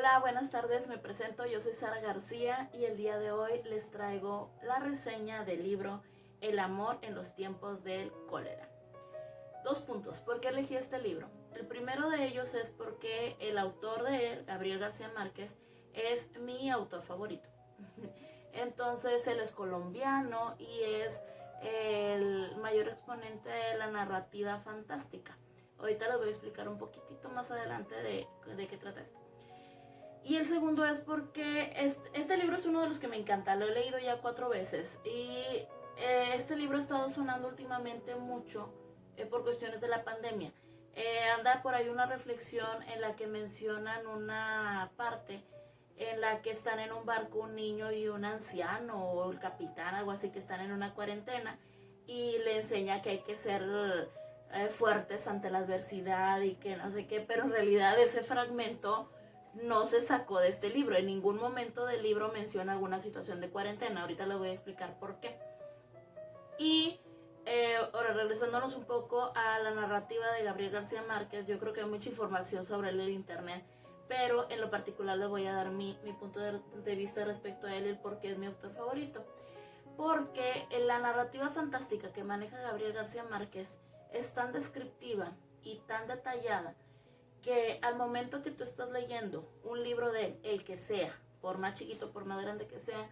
Hola, buenas tardes, me presento, yo soy Sara García y el día de hoy les traigo la reseña del libro El amor en los tiempos del cólera. 2 puntos, ¿por qué elegí este libro? El primero de ellos es porque el autor de él, Gabriel García Márquez, es mi autor favorito. Entonces él es colombiano y es el mayor exponente de la narrativa fantástica. Ahorita les voy a explicar un poquitito más adelante de qué trata esto. Y el segundo es porque este libro es uno de los que me encanta, lo he leído ya 4 veces y este libro ha estado sonando últimamente mucho por cuestiones de la pandemia. Anda por ahí una reflexión en la que mencionan una parte en la que están en un barco un niño y un anciano o el capitán, algo así, que están en una cuarentena y le enseña que hay que ser fuertes ante la adversidad y que no sé qué, pero en realidad ese fragmento no se sacó de este libro. En ningún momento del libro menciona alguna situación de cuarentena. Ahorita les voy a explicar por qué. Y ahora regresándonos un poco a la narrativa de Gabriel García Márquez, yo creo que hay mucha información sobre él en internet, pero en lo particular les voy a dar mi punto de vista respecto a él y el por qué es mi autor favorito. Porque la narrativa fantástica que maneja Gabriel García Márquez es tan descriptiva y tan detallada que al momento que tú estás leyendo un libro de él, el que sea, por más chiquito, por más grande que sea,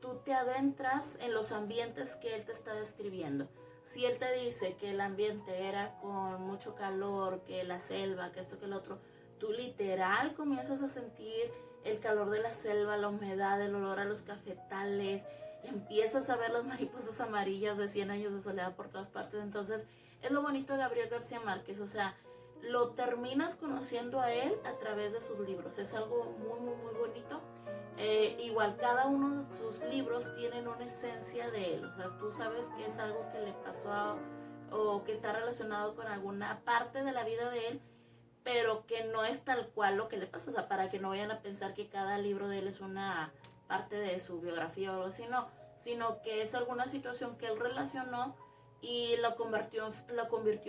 tú te adentras en los ambientes que él te está describiendo. Si él te dice que el ambiente era con mucho calor, que la selva, que esto, que el otro, tú literal comienzas a sentir el calor de la selva, la humedad, el olor a los cafetales, empiezas a ver las mariposas amarillas de 100 años de soledad por todas partes. Entonces es lo bonito de Gabriel García Márquez, o sea, lo terminas conociendo a él a través de sus libros. Es algo muy bonito. Igual cada uno de sus libros tienen una esencia de él, o sea, tú sabes que es algo que le pasó o que está relacionado con alguna parte de la vida de él, pero que no es tal cual lo que le pasó, o sea, para que no vayan a pensar que cada libro de él es una parte de su biografía o algo así, no, sino que es alguna situación que él relacionó y lo convirtió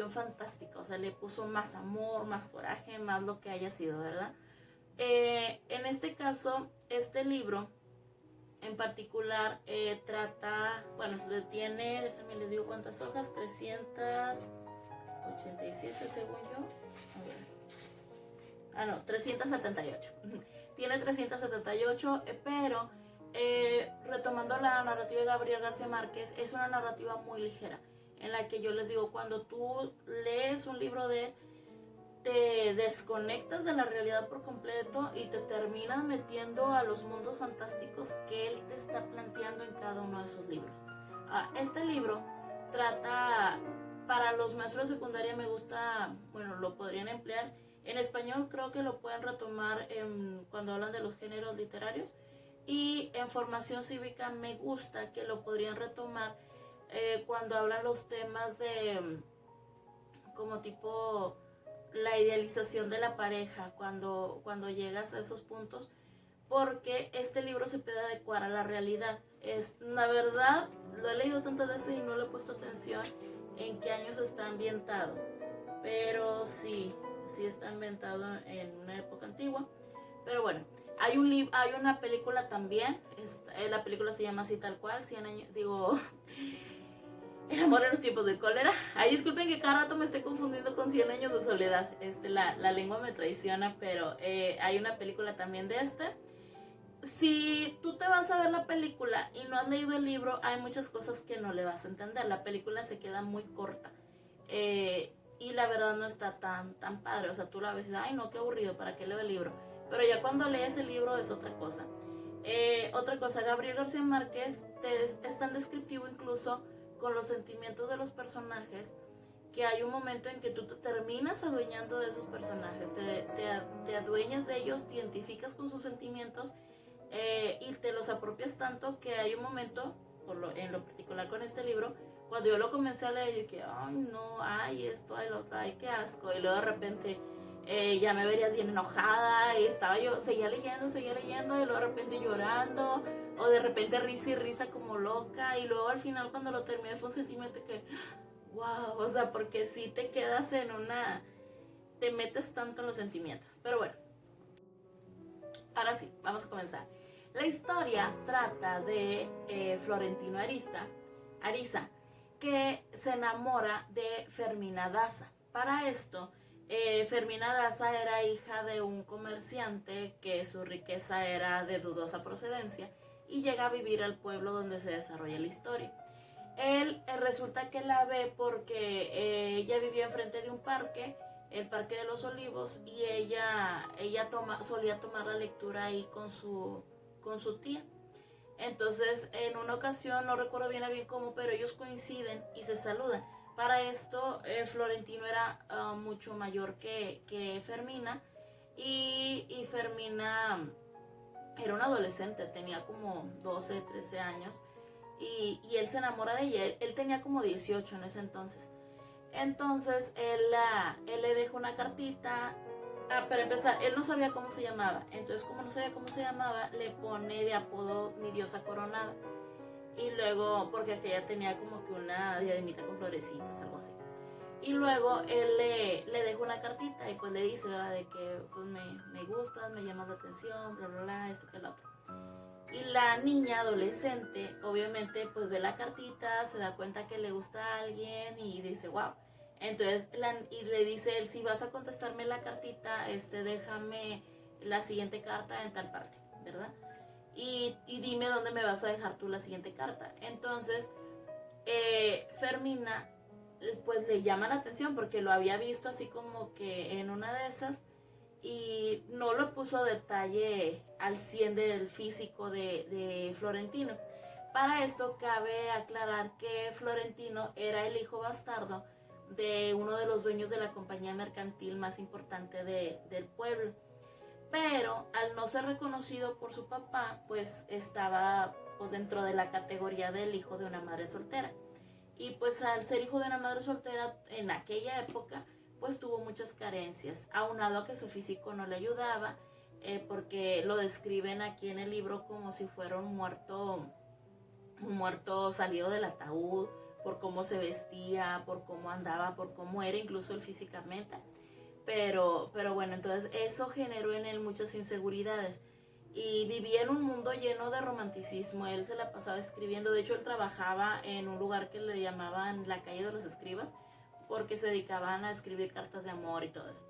en fantástica, o sea, le puso más amor, más coraje, más lo que haya sido, ¿verdad? En este caso, este libro en particular trata, bueno, tiene, déjenme les digo cuántas hojas, 387 según yo. A ver. No, 378. Tiene 378, pero retomando la narrativa de Gabriel García Márquez, es una narrativa muy ligera, en la que yo les digo, cuando tú lees un libro de él, te desconectas de la realidad por completo y te terminas metiendo a los mundos fantásticos que él te está planteando en cada uno de sus libros. Este libro trata, para los maestros de secundaria me gusta, bueno, lo podrían emplear. En español creo que lo pueden retomar cuando hablan de los géneros literarios. Y en formación cívica me gusta que lo podrían retomar cuando hablan los temas de como tipo la idealización de la pareja, cuando llegas a esos puntos, porque este libro se puede adecuar a la realidad. La verdad, lo he leído tantas veces y no le he puesto atención en qué años está ambientado, pero sí está ambientado en una época antigua. Pero bueno, hay una película también, la película se llama así tal cual, 100 años, digo, El amor en los tiempos del cólera. Ay, disculpen que cada rato me esté confundiendo con 100 años de soledad. La lengua me traiciona, pero hay una película también de Si tú te vas a ver la película y no has leído el libro, hay muchas cosas que no le vas a entender. La película se queda muy corta. Y la verdad no está tan padre. O sea, tú la ves y dices, ay no, qué aburrido, ¿para qué leo el libro? Pero ya cuando lees el libro es otra cosa. Otra cosa, Gabriel García Márquez es tan descriptivo incluso con los sentimientos de los personajes, que hay un momento en que tú te terminas adueñando de esos personajes, te adueñas de ellos, te identificas con sus sentimientos y te los apropias tanto que hay un momento, en lo particular con este libro, cuando yo lo comencé a leer, yo que, ay no, ay esto, ay lo otro, ay qué asco, y luego de repente ya me verías bien enojada y seguía leyendo y luego de repente llorando o de repente risa y risa como loca, y luego al final cuando lo terminé fue un sentimiento que wow, o sea, porque si te quedas te metes tanto en los sentimientos. Pero bueno, ahora sí, vamos a comenzar. La historia trata de Florentino Ariza, que se enamora de Fermina Daza. Para esto, Fermina Daza era hija de un comerciante que su riqueza era de dudosa procedencia y llega a vivir al pueblo donde se desarrolla la historia. Él resulta que la ve porque ella vivía enfrente de un parque, el Parque de los Olivos, y ella solía tomar la lectura ahí con su tía. Entonces, en una ocasión, no recuerdo bien a bien cómo, pero ellos coinciden y se saludan. Para esto, Florentino era mucho mayor que Fermina, y Fermina era una adolescente, tenía como 12, 13 años, y él se enamora de ella. Él tenía como 18 en ese entonces. Entonces, él le deja una cartita. Para empezar, él no sabía cómo se llamaba. Entonces, como no sabía cómo se llamaba, le pone de apodo mi diosa coronada. Y luego, porque aquella tenía como que una diademita con florecitas, algo así. Y luego él le deja una cartita y pues le dice, ¿verdad? De que pues me gustas, me llamas la atención, bla, bla, bla, esto que lo otro. Y la niña adolescente, obviamente, pues ve la cartita, se da cuenta que le gusta a alguien y dice, wow. Entonces, y le dice él, si vas a contestarme la cartita, déjame la siguiente carta en tal parte, ¿verdad? Y dime dónde me vas a dejar tú la siguiente carta. Entonces, Fermina, pues le llama la atención porque lo había visto así como que en una de esas, y no lo puso detalle al 100 del físico de Florentino. Para esto cabe aclarar que Florentino era el hijo bastardo de uno de los dueños de la compañía mercantil más importante del pueblo. Pero al no ser reconocido por su papá, pues estaba pues dentro de la categoría del hijo de una madre soltera. Y pues al ser hijo de una madre soltera en aquella época, pues tuvo muchas carencias, aunado a que su físico no le ayudaba, porque lo describen aquí en el libro como si fuera un muerto salido del ataúd, por cómo se vestía, por cómo andaba, por cómo era incluso él físicamente. Pero bueno, entonces eso generó en él muchas inseguridades. Y vivía en un mundo lleno de romanticismo. Él se la pasaba escribiendo. De hecho, él trabajaba en un lugar que le llamaban la calle de los escribas, porque se dedicaban a escribir cartas de amor y todo eso.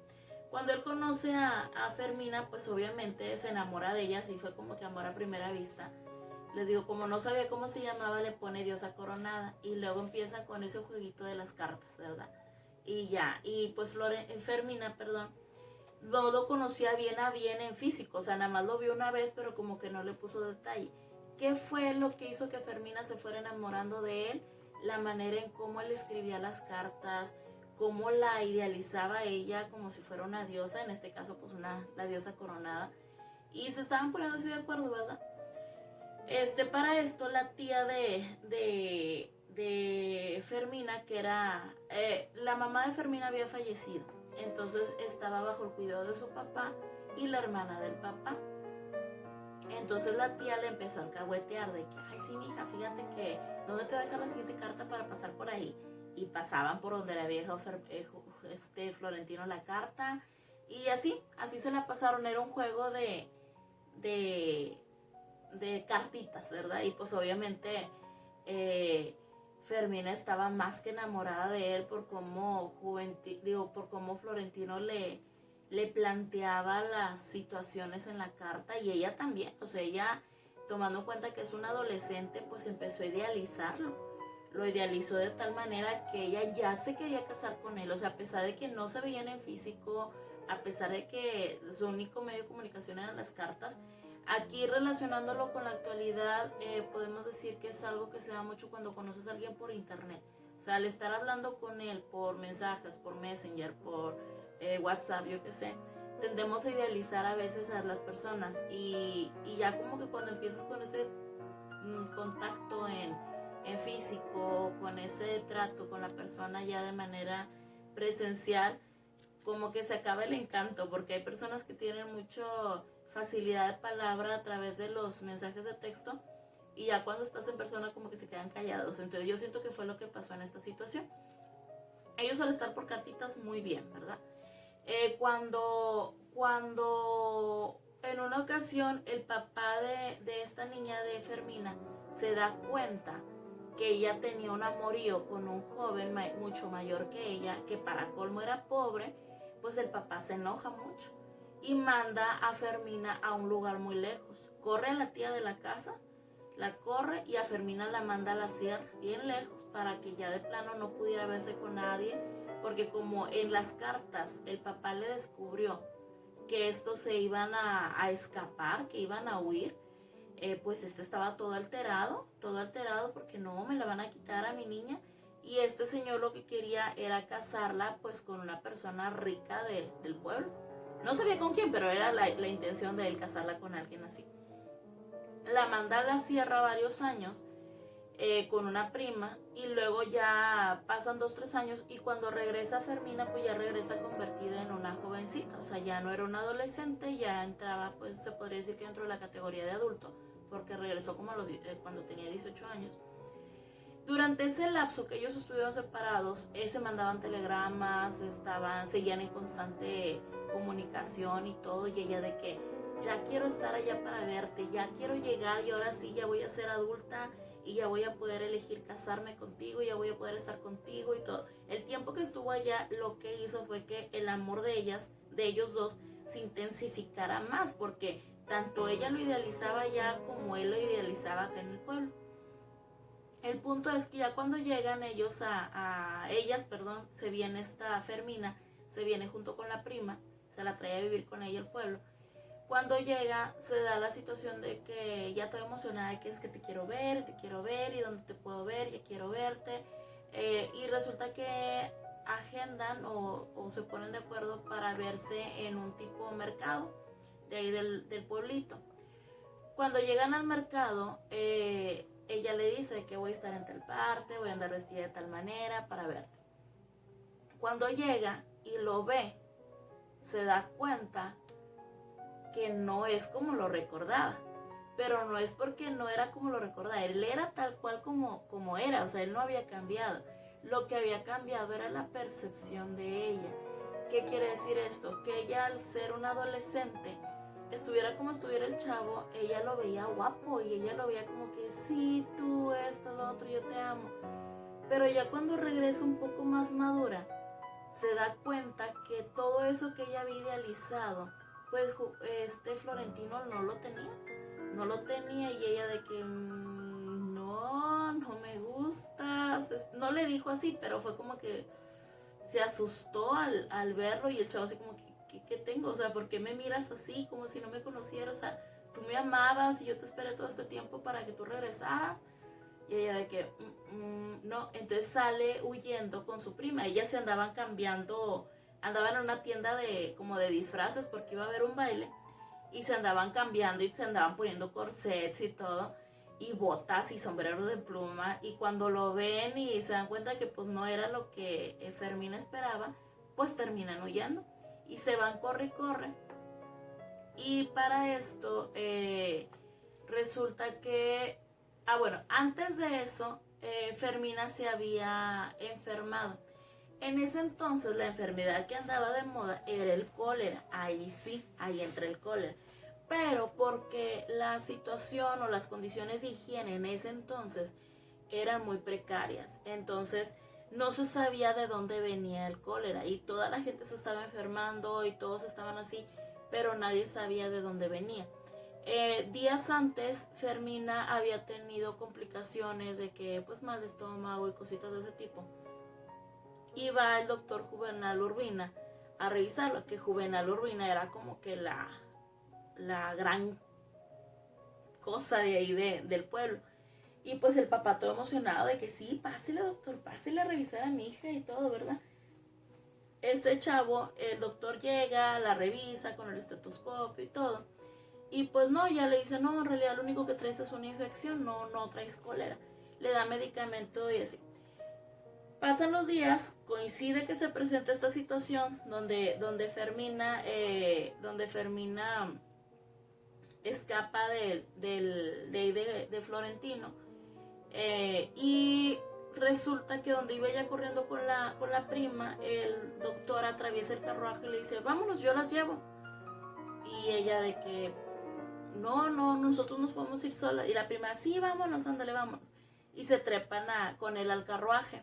Cuando él conoce a Fermina, pues obviamente se enamora de ella. Así fue como que amor a primera vista. Les digo, como no sabía cómo se llamaba, le pone diosa coronada. Y luego empieza con ese jueguito de las cartas, ¿verdad? Y ya, y pues Fermina, perdón, no lo conocía bien a bien en físico, o sea, nada más lo vio una vez, pero como que no le puso detalle. ¿Qué fue lo que hizo que Fermina se fuera enamorando de él? La manera en cómo él escribía las cartas, cómo la idealizaba ella como si fuera una diosa, en este caso pues la diosa coronada. Y se estaban poniendo así de acuerdo, ¿verdad? Para esto la tía de Fermina, que era, la mamá de Fermina había fallecido, entonces estaba bajo el cuidado de su papá y la hermana del papá. Entonces la tía le empezó a alcahuetear de que, ay sí mija, fíjate que, ¿dónde te va a dejar la siguiente carta para pasar por ahí? Y pasaban por donde le había dejado Florentino la carta, y así se la pasaron. Era un juego de cartitas, ¿verdad? Y pues obviamente Fermina estaba más que enamorada de él por cómo Florentino le planteaba las situaciones en la carta, y ella también, o sea, ella, tomando en cuenta que es una adolescente, pues empezó a idealizarlo. Lo idealizó de tal manera que ella ya se quería casar con él, o sea, a pesar de que no se veían en físico, a pesar de que su único medio de comunicación eran las cartas. Aquí, relacionándolo con la actualidad, podemos decir que es algo que se da mucho cuando conoces a alguien por internet. O sea, al estar hablando con él por mensajes, por Messenger, por WhatsApp, yo qué sé, tendemos a idealizar a veces a las personas, y ya como que cuando empiezas con ese contacto en físico, con ese trato con la persona ya de manera presencial, como que se acaba el encanto, porque hay personas que tienen mucho facilidad de palabra a través de los mensajes de texto, y ya cuando estás en persona como que se quedan callados. Entonces yo siento que fue lo que pasó en esta situación. Ellos, al estar por cartitas, muy bien, ¿verdad? Cuando en en una ocasión el papá de esta niña de Fermina se da cuenta que ella tenía un amorío con un joven mucho mayor que ella, que para colmo era pobre. Pues el papá se enoja mucho y manda a Fermina a un lugar muy lejos. Corre a la tía de la casa, la corre, y a Fermina la manda a la sierra, bien lejos, para que ya de plano no pudiera verse con nadie, porque como en las cartas el papá le descubrió que estos se iban a escapar, que iban a huir, pues estaba todo alterado porque no, me la van a quitar a mi niña. Y este señor lo que quería era casarla pues con una persona rica del pueblo. No sabía con quién, pero era la intención de él, casarla con alguien así. La manda a la sierra varios años con una prima, y luego ya pasan 2-3 años, y cuando regresa Fermina pues ya regresa convertida en una jovencita. O sea, ya no era una adolescente, ya entraba, pues se podría decir que dentro de la categoría de adulto, porque regresó como cuando tenía 18 años. Durante ese lapso que ellos estuvieron separados, se mandaban telegramas, seguían en constante comunicación y todo, y ella de que ya quiero estar allá para verte, ya quiero llegar, y ahora sí ya voy a ser adulta y ya voy a poder elegir casarme contigo, ya voy a poder estar contigo y todo. El tiempo que estuvo allá, lo que hizo fue que el amor de ellos dos, se intensificara más, porque tanto ella lo idealizaba allá como él lo idealizaba acá en el pueblo. El punto es que ya cuando llegan ellas, se viene esta Fermina, se viene junto con la prima, se la trae a vivir con ella al pueblo. Cuando llega, se da la situación de que ya estoy emocionada, de que es que te quiero ver, y dónde te puedo ver, ya quiero verte. Y resulta que agendan o se ponen de acuerdo para verse en un tipo mercado de ahí del pueblito. Cuando llegan al mercado, ella le dice que voy a estar en tal parte, voy a andar vestida de tal manera para verte. Cuando llega y lo ve, se da cuenta que no es como lo recordaba. Pero no es porque no era como lo recordaba, él era tal cual como era, o sea, él no había cambiado. Lo que había cambiado era la percepción de ella. ¿Qué quiere decir esto? Que ella, al ser una adolescente, estuviera como estuviera el chavo, ella lo veía guapo y ella lo veía como que sí, tú, esto, lo otro, yo te amo. Pero ya cuando regresa un poco más madura, se da cuenta que todo eso que ella había idealizado, pues Florentino no lo tenía, y ella de que no me gustas. No le dijo así, pero fue como que se asustó al verlo, y el chavo así como que ¿qué tengo? O sea, ¿por qué me miras así? Como si no me conocieras. O sea, tú me amabas y yo te esperé todo este tiempo para que tú regresaras. Y ella de que, no. Entonces sale huyendo con su prima. Ellas se andaban cambiando, andaban en una tienda como de disfraces porque iba a haber un baile. Y se andaban cambiando y se andaban poniendo corsets y todo. Y botas y sombreros de pluma. Y cuando lo ven y se dan cuenta que pues no era lo que Fermín esperaba, pues terminan huyendo. Y se van, corre y corre. Y para esto resulta que, antes de eso, Fermina se había enfermado. En ese entonces la enfermedad que andaba de moda era el cólera. Ahí sí, ahí entra el cólera. Pero porque la situación o las condiciones de higiene en ese entonces eran muy precarias. Entonces no se sabía de dónde venía el cólera, y toda la gente se estaba enfermando y todos estaban así, pero nadie sabía de dónde venía. Días antes, Fermina había tenido complicaciones de que pues mal de estómago y cositas de ese tipo. Y va el doctor Juvenal Urbina a revisarlo, que Juvenal Urbina era como que la gran cosa de ahí del pueblo. Y pues el papá todo emocionado de que sí, pásele doctor, pásele a revisar a mi hija y todo, ¿verdad? Este chavo, el doctor llega, la revisa con el estetoscopio y todo. Y pues no, ya le dice, no, en realidad lo único que traes es una infección, no traes cólera. Le da medicamento y así. Pasan los días, coincide que se presenta esta situación donde Fermina escapa de Florentino, y resulta que donde iba ella corriendo con la prima, el doctor atraviesa el carruaje y le dice, vámonos, yo las llevo. Y ella de que no, nosotros nos podemos ir solas. Y la prima, sí, vámonos, ándale, vámonos. Y se trepan con él al carruaje.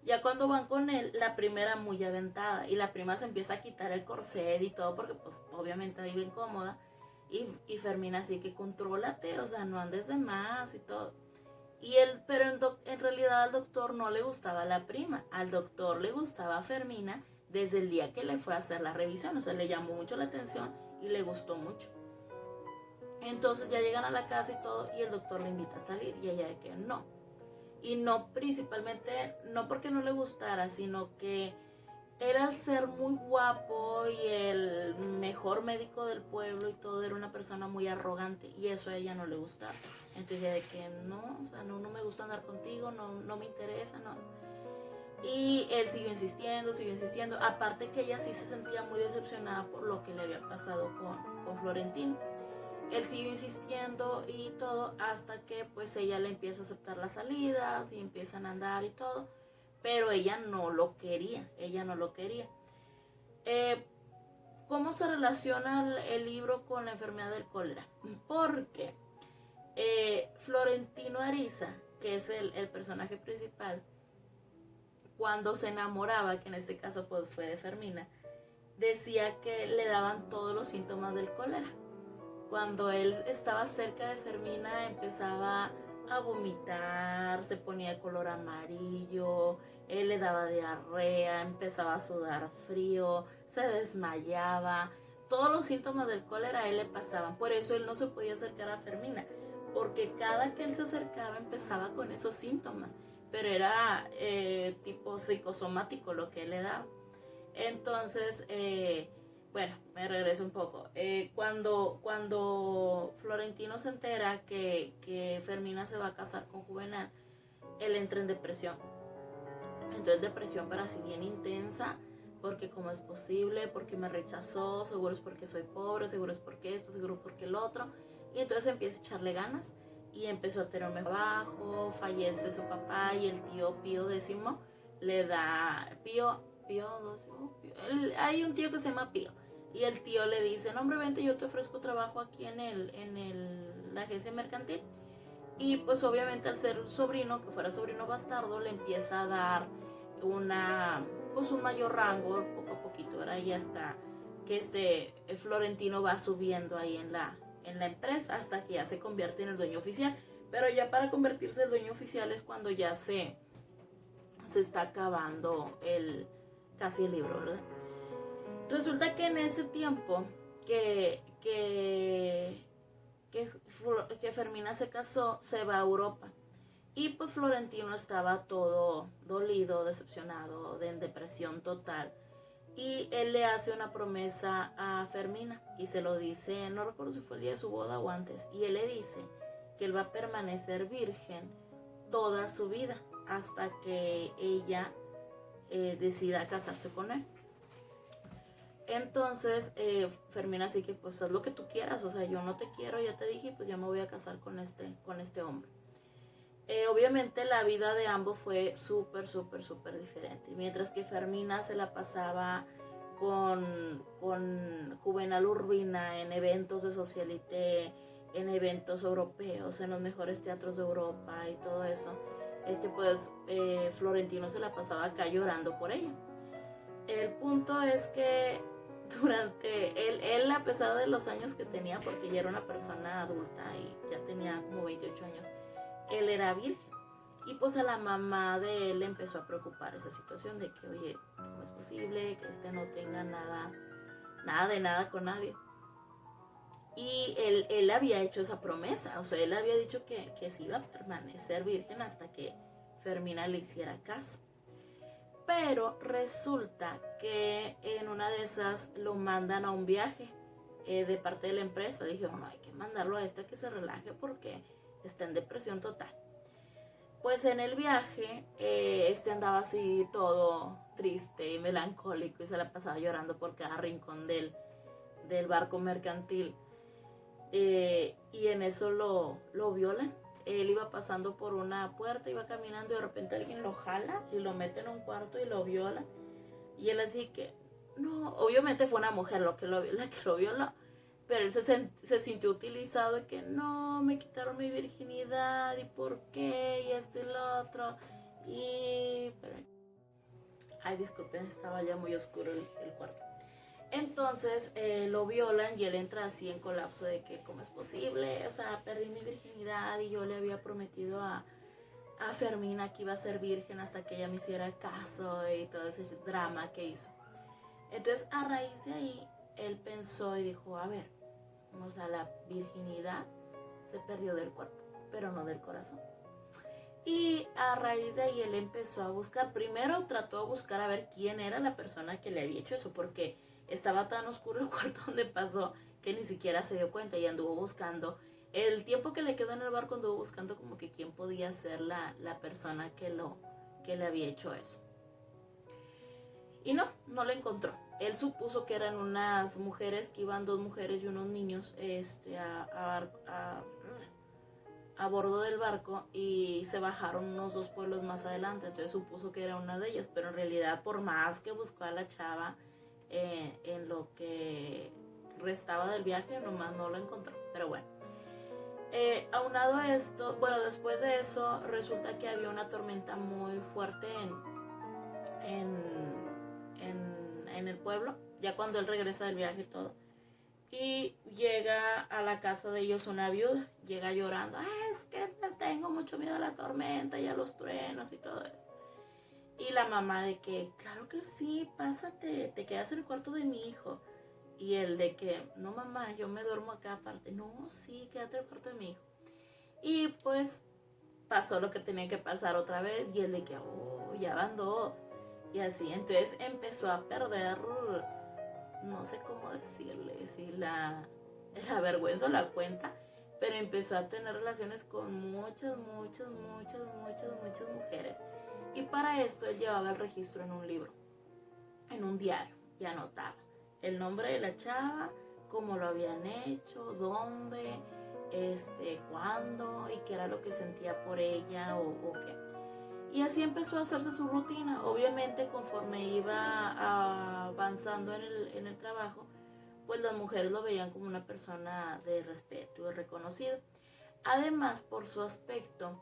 Ya cuando van con él, la prima era muy aventada y la prima se empieza a quitar el corset y todo porque pues obviamente ahí bien cómoda. Y Fermina así que contrólate, o sea, no andes de más y todo. Pero en realidad al doctor no le gustaba la prima, al doctor le gustaba Fermina desde el día que le fue a hacer la revisión, o sea, le llamó mucho la atención y le gustó mucho. Entonces ya llegan a la casa y todo y el doctor le invita a salir y ella de que no. Y no principalmente, no porque no le gustara, sino que era el ser muy guapo y el mejor médico del pueblo y todo, era una persona muy arrogante y eso a ella no le gustaba. Entonces ella de que no, o sea, no me gusta andar contigo, no me interesa, no. Y él siguió insistiendo, aparte que ella sí se sentía muy decepcionada por lo que le había pasado con Florentino. Él siguió insistiendo y todo hasta que pues ella le empieza a aceptar las salidas y empiezan a andar y todo, pero ella no lo quería. ¿Cómo se relaciona el libro con la enfermedad del cólera? Porque Florentino Ariza, que es el personaje principal, cuando se enamoraba, que en este caso pues fue de Fermina, decía que le daban todos los síntomas del cólera. Cuando él estaba cerca de Fermina empezaba a vomitar, se ponía de color amarillo, él le daba diarrea, empezaba a sudar frío, se desmayaba. Todos los síntomas del cólera a él le pasaban. Por eso él no se podía acercar a Fermina, porque cada que él se acercaba empezaba con esos síntomas. Pero era tipo psicosomático lo que él le daba. Entonces, bueno, me regreso un poco. Cuando Florentino se entera que Fermina se va a casar con Juvenal, él entra en depresión. Entró en depresión, pero así bien intensa, porque cómo es posible, porque me rechazó, seguro es porque soy pobre, seguro es porque esto, seguro porque el otro. Y entonces empieza a echarle ganas y empezó a tener un trabajo, fallece su papá y el tío Pío X le da, hay un tío que se llama Pío y el tío le dice, no hombre, vente, yo te ofrezco trabajo aquí en la agencia mercantil. Y pues obviamente al ser un sobrino, que fuera sobrino bastardo, le empieza a dar un mayor rango poco a poquito, ¿verdad? Y hasta que Florentino va subiendo ahí en la empresa hasta que ya se convierte en el dueño oficial. Pero ya para convertirse en el dueño oficial es cuando ya se está acabando casi el libro, ¿verdad? Resulta que en ese tiempo que Fermina se casó, se va a Europa. Y pues Florentino estaba todo dolido, decepcionado, en depresión total. Y él le hace una promesa a Fermina y se lo dice, no recuerdo si fue el día de su boda o antes. Y él le dice que él va a permanecer virgen toda su vida hasta que ella decida casarse con él. Entonces Fermina así que pues haz lo que tú quieras, o sea, yo no te quiero, ya te dije, pues ya me voy a casar con este hombre. Obviamente la vida de ambos fue súper diferente. Mientras que Fermina se la pasaba con Juvenal Urbina en eventos de socialité, en eventos europeos, en los mejores teatros de Europa y todo eso, Florentino se la pasaba acá llorando por ella. El punto es que él a pesar de los años que tenía, porque ya era una persona adulta y ya tenía como 28 años, él era virgen. Y pues a la mamá de él empezó a preocupar esa situación de que, oye, ¿cómo es posible que no tenga nada con nadie? Y él había hecho esa promesa, o sea, él había dicho que se iba a permanecer virgen hasta que Fermina le hiciera caso. Pero resulta que en una de esas lo mandan a un viaje de parte de la empresa. Dije, no, hay que mandarlo a que se relaje porque está en depresión total. Pues en el viaje andaba así todo triste y melancólico y se la pasaba llorando por cada rincón del barco mercantil. Y en eso lo violan. Él iba pasando por una puerta, iba caminando y de repente alguien lo jala y lo mete en un cuarto y lo viola. Y él así que, no, obviamente fue una mujer la que lo violó. Pero él se sintió utilizado de que no, me quitaron mi virginidad y por qué y esto y lo otro. Ay, disculpen, estaba ya muy oscuro el cuarto. Entonces lo violan y él entra así en colapso de que cómo es posible, o sea, perdí mi virginidad y yo le había prometido a Fermina que iba a ser virgen hasta que ella me hiciera caso y todo ese drama que hizo. Entonces a raíz de ahí él pensó y dijo, a ver, o sea, la virginidad se perdió del cuerpo, pero no del corazón. Y a raíz de ahí él empezó a buscar, primero trató de buscar a ver quién era la persona que le había hecho eso, porque estaba tan oscuro el cuarto donde pasó que ni siquiera se dio cuenta y anduvo buscando. El tiempo que le quedó en el barco anduvo buscando como que quién podía ser la persona que le había hecho eso. Y no la encontró. Él supuso que eran unas mujeres, que iban 2 mujeres y unos niños a bordo del barco y se bajaron unos 2 pueblos más adelante. Entonces supuso que era una de ellas, pero en realidad por más que buscó a la chava en lo que restaba del viaje, nomás no lo encontró. Pero bueno. Aunado a esto, bueno, después de eso resulta que había una tormenta muy fuerte en el pueblo, ya cuando él regresa del viaje y todo. Y llega a la casa de ellos una viuda, llega llorando, es que tengo mucho miedo a la tormenta y a los truenos y todo eso. Y la mamá de que, claro que sí, pásate, te quedas en el cuarto de mi hijo. Y él de que, no mamá, yo me duermo acá aparte. No, sí, quédate en el cuarto de mi hijo. Y pues pasó lo que tenía que pasar otra vez y él de que, oh, ya van 2. Y así, entonces empezó a perder, no sé cómo decirle, si la vergüenza o la cuenta, pero empezó a tener relaciones con muchas mujeres. Y para esto él llevaba el registro en un libro, en un diario, y anotaba el nombre de la chava, cómo lo habían hecho, dónde, cuándo y qué era lo que sentía por ella o qué. Y así empezó a hacerse su rutina. Obviamente conforme iba avanzando en el trabajo, pues las mujeres lo veían como una persona de respeto y reconocido. Además, por su aspecto,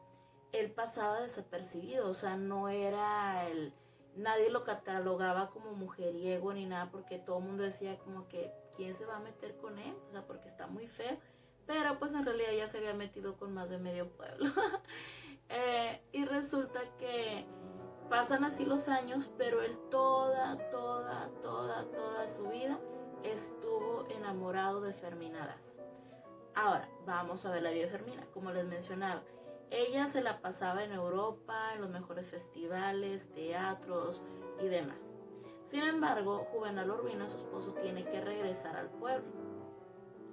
él pasaba desapercibido, o sea, no era el... Nadie lo catalogaba como mujeriego ni nada, porque todo el mundo decía como que, ¿quién se va a meter con él? O sea, porque está muy feo. Pero pues en realidad ya se había metido con más de medio pueblo. Y resulta que pasan así los años, pero él toda su vida estuvo enamorado de Fermina Daza. Ahora, vamos a ver la vida de Fermina. Como les mencionaba, ella se la pasaba en Europa, en los mejores festivales, teatros y demás. Sin embargo, Juvenal Urbino, su esposo, tiene que regresar al pueblo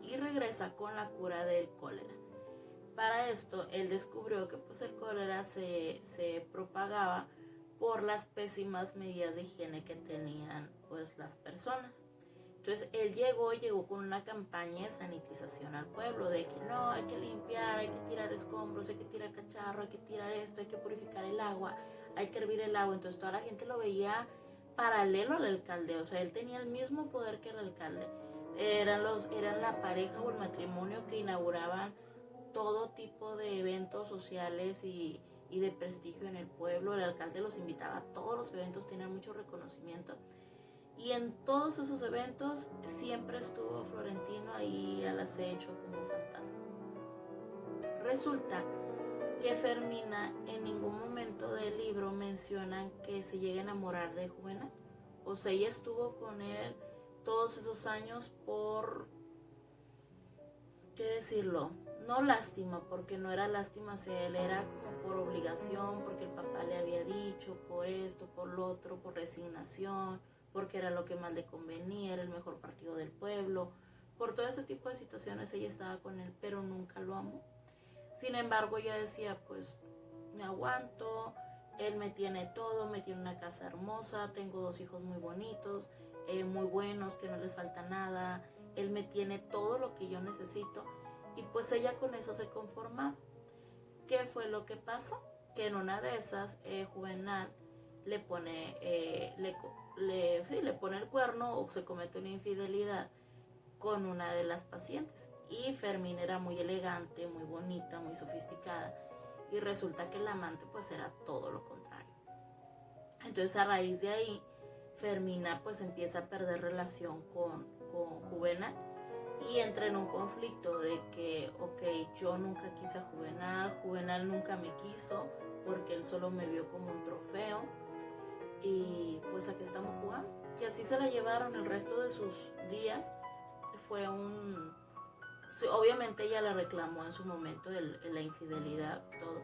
y regresa con la cura del cólera. Para esto, él descubrió que pues, el cólera se propagaba por las pésimas medidas de higiene que tenían pues, las personas. Entonces él llegó con una campaña de sanitización al pueblo, de que no, hay que limpiar, hay que tirar escombros, hay que tirar cacharro, hay que tirar esto, hay que purificar el agua, hay que hervir el agua. Entonces toda la gente lo veía paralelo al alcalde, o sea, él tenía el mismo poder que el alcalde. Eran la pareja o el matrimonio que inauguraban todo tipo de eventos sociales y de prestigio en el pueblo. El alcalde los invitaba a todos los eventos, tenían mucho reconocimiento. Y en todos esos eventos siempre estuvo Florentino ahí al acecho como fantasma. Resulta que Fermina en ningún momento del libro mencionan que se llegue a enamorar de Juvenal. O sea, ella estuvo con él todos esos años por, ¿qué decirlo? No lástima, porque no era lástima hacia él, era como por obligación, porque el papá le había dicho, por esto, por lo otro, por resignación, porque era lo que más le convenía, era el mejor partido del pueblo. Por todo ese tipo de situaciones ella estaba con él, pero nunca lo amó. Sin embargo, ella decía, pues me aguanto, él me tiene todo, me tiene una casa hermosa, tengo 2 hijos muy bonitos, muy buenos, que no les falta nada, él me tiene todo lo que yo necesito. Y pues ella con eso se conformaba. ¿Qué fue lo que pasó? Que en una de esas Juvenal le pone el cuerno o se comete una infidelidad con una de las pacientes. Y Fermín era muy elegante, muy bonita, muy sofisticada. Y resulta que el amante pues era todo lo contrario. Entonces a raíz de ahí, Fermina pues empieza a perder relación con Juvenal y entra en un conflicto de que, ok, yo nunca quise a Juvenal, Juvenal nunca me quiso porque él solo me vio como un trofeo y pues a qué estamos jugando. Y así se la llevaron el resto de sus días. Fue un... Sí, obviamente ella le reclamó en su momento la infidelidad, todo.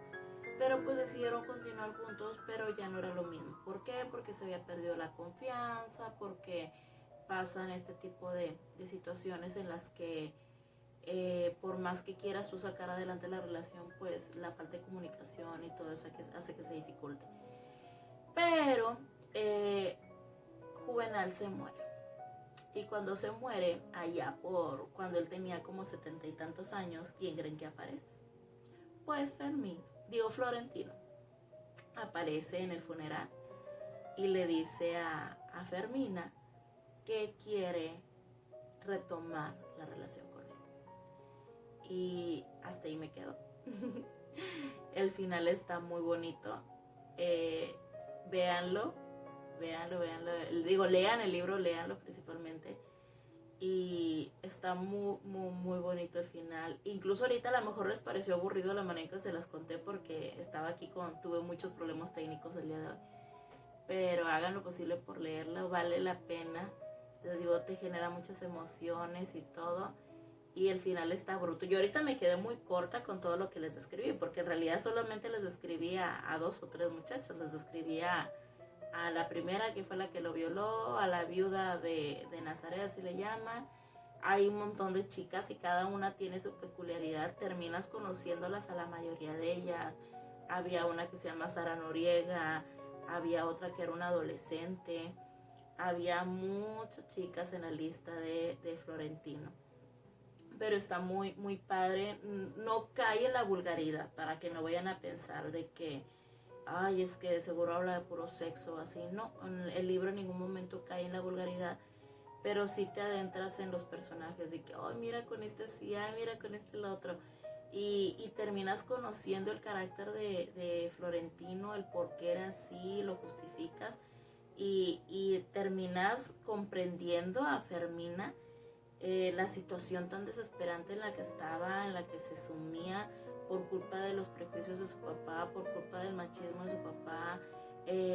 Pero pues decidieron continuar juntos, pero ya no era lo mismo. ¿Por qué? Porque se había perdido la confianza, porque pasan este tipo de situaciones en las que por más que quieras tú sacar adelante la relación, pues la falta de comunicación y todo eso hace que se dificulte. Pero Juvenal se muere. Y cuando se muere, allá por cuando él tenía como 70 y tantos años, ¿quién creen que aparece? Pues Florentino. Aparece en el funeral y le dice a Fermina que quiere retomar la relación con él. Y hasta ahí me quedo. El final está muy bonito. Véanlo. Digo, lean el libro, léanlo principalmente. Y está muy, muy, muy bonito el final. Incluso ahorita a lo mejor les pareció aburrido la manera en que se las conté porque estaba aquí tuve muchos problemas técnicos el día de hoy. Pero hagan lo posible por leerlo, vale la pena. Les digo, te genera muchas emociones y todo. Y el final está bruto. Yo ahorita me quedé muy corta con todo lo que les describí, porque en realidad solamente les describí a 2 o 3 muchachas. Les describí a la primera, que fue la que lo violó, a la viuda de Nazaret, así le llaman. Hay un montón de chicas y cada una tiene su peculiaridad. Terminas conociéndolas a la mayoría de ellas. Había una que se llama Sara Noriega, había otra que era una adolescente. Había muchas chicas en la lista de Florentino. Pero está muy, muy padre. No cae en la vulgaridad, para que no vayan a pensar de que ay, es que seguro habla de puro sexo, así. No, el libro en ningún momento cae en la vulgaridad, pero sí te adentras en los personajes, de que, ay, mira con este sí, ay, mira con este el otro. Y terminas conociendo el carácter de Florentino, el por qué era así, lo justificas. Y terminas comprendiendo a Fermina, la situación tan desesperante en la que estaba, en la que se sumía por culpa de los prejuicios de su papá, por culpa del machismo de su papá,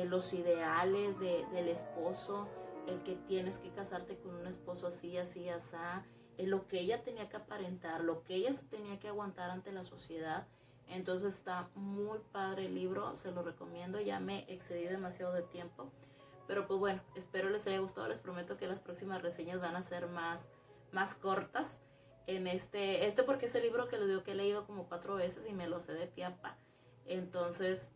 los ideales del esposo, el que tienes que casarte con un esposo así, así, así, lo que ella tenía que aparentar, lo que ella se tenía que aguantar ante la sociedad. Entonces está muy padre el libro, se lo recomiendo, ya me excedí demasiado de tiempo, pero pues bueno, espero les haya gustado, les prometo que las próximas reseñas van a ser más cortas. En este porque es el libro que les digo que he leído como 4 veces y me lo sé de pie a pa. Entonces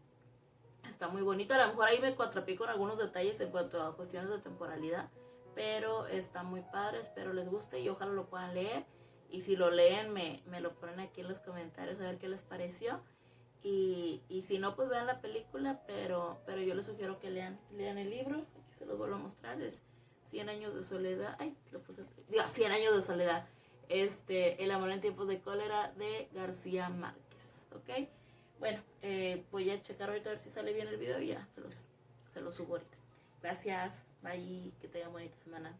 está muy bonito. A lo mejor ahí me cuatrapé con algunos detalles en cuanto a cuestiones de temporalidad, pero está muy padre, espero les guste y ojalá lo puedan leer. Y si lo leen me lo ponen aquí en los comentarios a ver qué les pareció. Y si no, pues vean la película, pero yo les sugiero que lean el libro. Aquí se los vuelvo a mostrar, es 100 años de soledad. Ay, lo puse. Digo, 100 años de soledad. El amor en tiempos de cólera de García Márquez. ¿Ok? Bueno, voy a checar ahorita a ver si sale bien el video y ya se los subo ahorita. Gracias. Bye. Que tengan bonita semana.